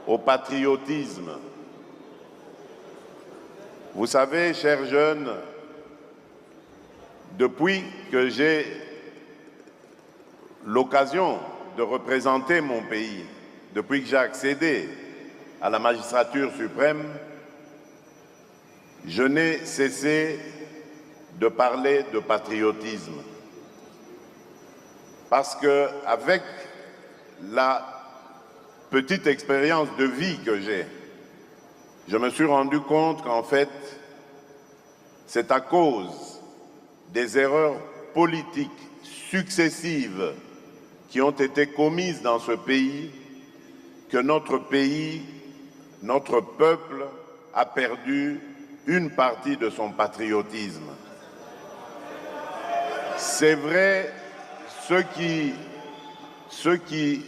au patriotisme. Vous savez, chers jeunes, depuis que j'ai l'occasion de représenter mon pays, depuis que j'ai accédé à la magistrature suprême, je n'ai cessé de parler de patriotisme. Parce qu'avec la petite expérience de vie que j'ai, je me suis rendu compte qu'en fait, c'est à cause des erreurs politiques successives qui ont été commises dans ce pays que notre pays, notre peuple a perdu une partie de son patriotisme. C'est vrai, ce qui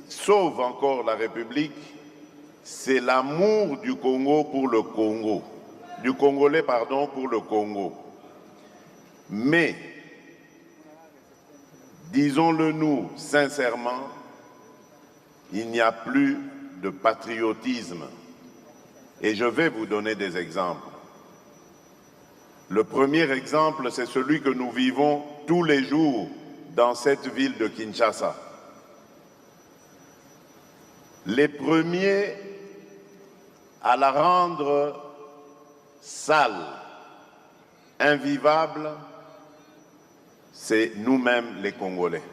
sauve encore la République, c'est l'amour du Congo pour le Congo, du Congolais, pardon, pour le Congo. Mais, disons-le nous sincèrement, il n'y a plus de patriotisme. Et je vais vous donner des exemples. Le premier exemple, c'est celui que nous vivons tous les jours dans cette ville de Kinshasa. Les premiers à la rendre sale, invivable, c'est nous-mêmes les Congolais.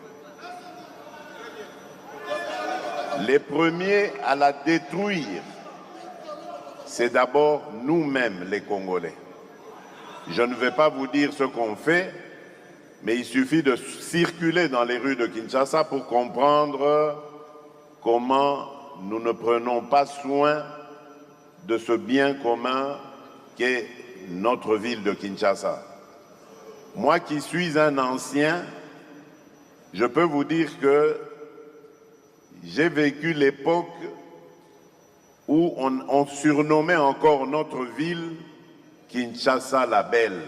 Les premiers à la détruire, c'est d'abord nous-mêmes les Congolais. Je ne vais pas vous dire ce qu'on fait, mais il suffit de circuler dans les rues de Kinshasa pour comprendre comment nous ne prenons pas soin de ce bien commun qu'est notre ville de Kinshasa. Moi qui suis un ancien, je peux vous dire que j'ai vécu l'époque où on surnommait encore notre ville Kinshasa la Belle.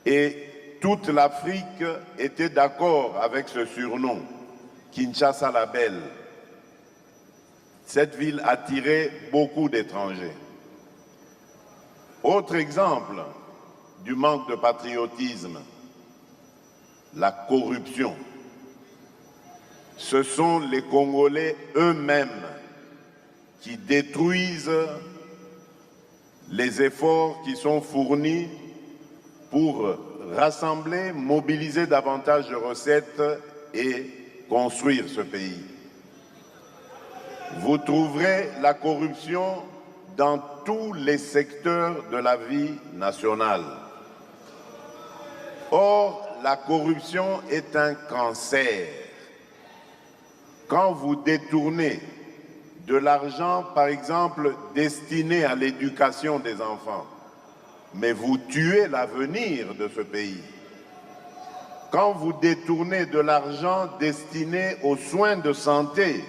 Et toute l'Afrique était d'accord avec ce surnom, Kinshasa la Belle. Cette ville attirait beaucoup d'étrangers. Autre exemple du manque de patriotisme, la corruption. Ce sont les Congolais eux-mêmes qui détruisent les efforts qui sont fournis pour rassembler, mobiliser davantage de recettes et construire ce pays. Vous trouverez la corruption dans tous les secteurs de la vie nationale. Or, la corruption est un cancer. Quand vous détournez de l'argent, par exemple, destiné à l'éducation des enfants, mais vous tuez l'avenir de ce pays. Quand vous détournez de l'argent destiné aux soins de santé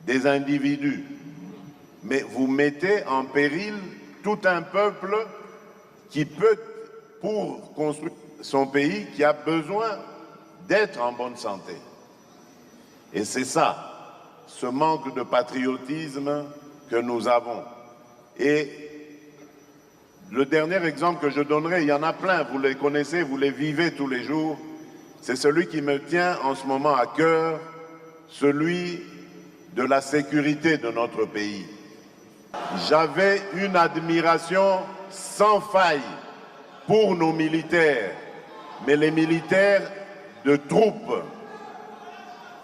des individus, mais vous mettez en péril tout un peuple qui peut, pour construire son pays, qui a besoin d'être en bonne santé. Et c'est ça, ce manque de patriotisme que nous avons. Et le dernier exemple que je donnerai, il y en a plein, vous les connaissez, vous les vivez tous les jours, c'est celui qui me tient en ce moment à cœur, celui de la sécurité de notre pays. J'avais une admiration sans faille pour nos militaires, mais les militaires de troupes,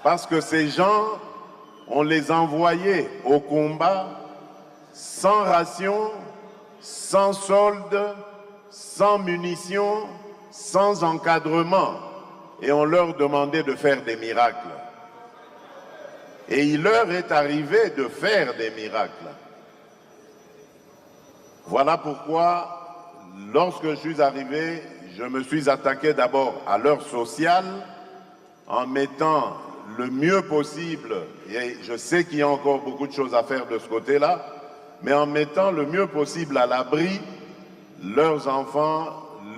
parce que ces gens, on les envoyait au combat sans ration, sans solde, sans munitions, sans encadrement, et on leur demandait de faire des miracles. Et il leur est arrivé de faire des miracles. Voilà pourquoi, lorsque je suis arrivé, je me suis attaqué d'abord à l'heure sociale, en mettant le mieux possible, et je sais qu'il y a encore beaucoup de choses à faire de ce côté-là, mais en mettant le mieux possible à l'abri leurs enfants,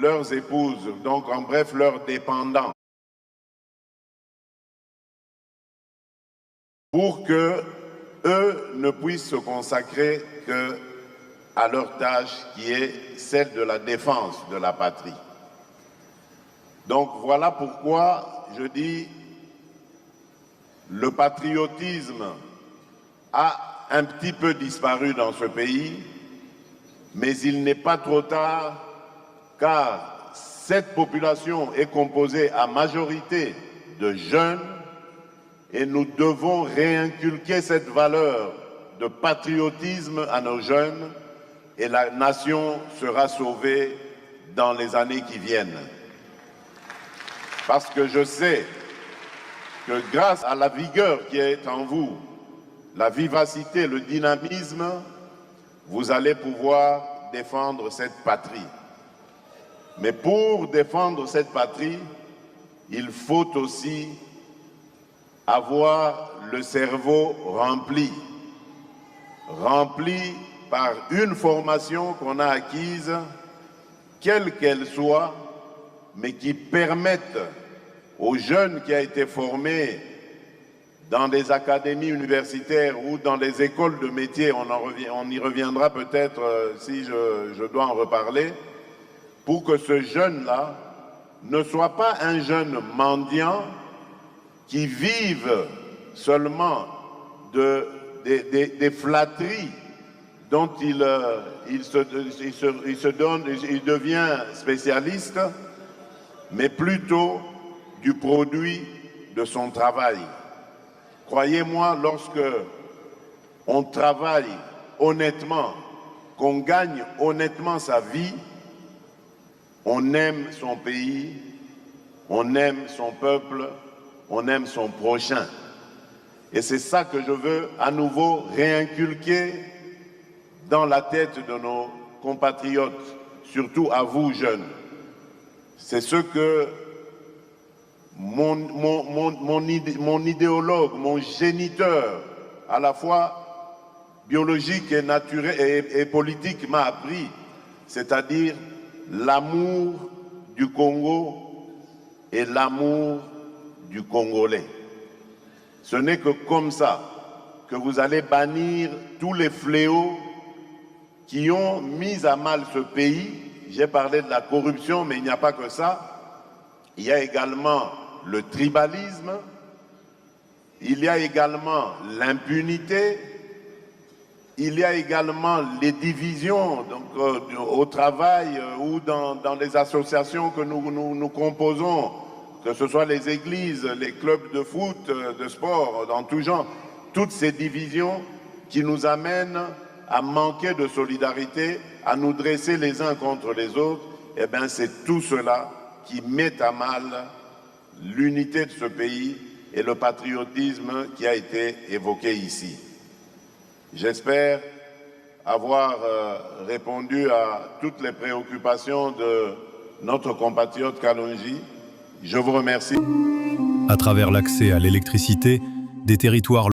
leurs épouses, donc en bref leurs dépendants, pour que eux ne puissent se consacrer qu'à leur tâche qui est celle de la défense de la patrie. Donc voilà pourquoi je dis le patriotisme a un petit peu disparu dans ce pays, mais il n'est pas trop tard car cette population est composée à majorité de jeunes et nous devons réinculquer cette valeur de patriotisme à nos jeunes et la nation sera sauvée dans les années qui viennent. Parce que je sais que grâce à la vigueur qui est en vous, la vivacité, le dynamisme, vous allez pouvoir défendre cette patrie. Mais pour défendre cette patrie, il faut aussi avoir le cerveau rempli par une formation qu'on a acquise, quelle qu'elle soit, mais qui permette aux jeunes qui ont été formés dans des académies universitaires ou dans des écoles de métiers, on y reviendra peut-être si je dois en reparler, pour que ce jeune-là ne soit pas un jeune mendiant qui vive seulement des flatteries dont il devient spécialiste, mais plutôt du produit de son travail. Croyez-moi, lorsque on travaille honnêtement, qu'on gagne honnêtement sa vie, on aime son pays, on aime son peuple, on aime son prochain. Et c'est ça que je veux à nouveau réinculquer dans la tête de nos compatriotes, surtout à vous jeunes. C'est ce que mon idéologue, mon géniteur, à la fois biologique et naturel et politique m'a appris, c'est-à-dire l'amour du Congo et l'amour du Congolais. Ce n'est que comme ça que vous allez bannir tous les fléaux qui ont mis à mal ce pays. J'ai parlé de la corruption, mais il n'y a pas que ça. Il y a également le tribalisme, il y a également l'impunité, il y a également les divisions donc, au travail ou dans les associations que nous composons, que ce soit les églises, les clubs de foot, de sport, dans tout genre, toutes ces divisions qui nous amènent à manquer de solidarité, à nous dresser les uns contre les autres, eh bien c'est tout cela qui met à mal l'unité de ce pays et le patriotisme qui a été évoqué ici. J'espère avoir répondu à toutes les préoccupations de notre compatriote Kalonji. Je vous remercie. À travers l'accès à l'électricité, des territoires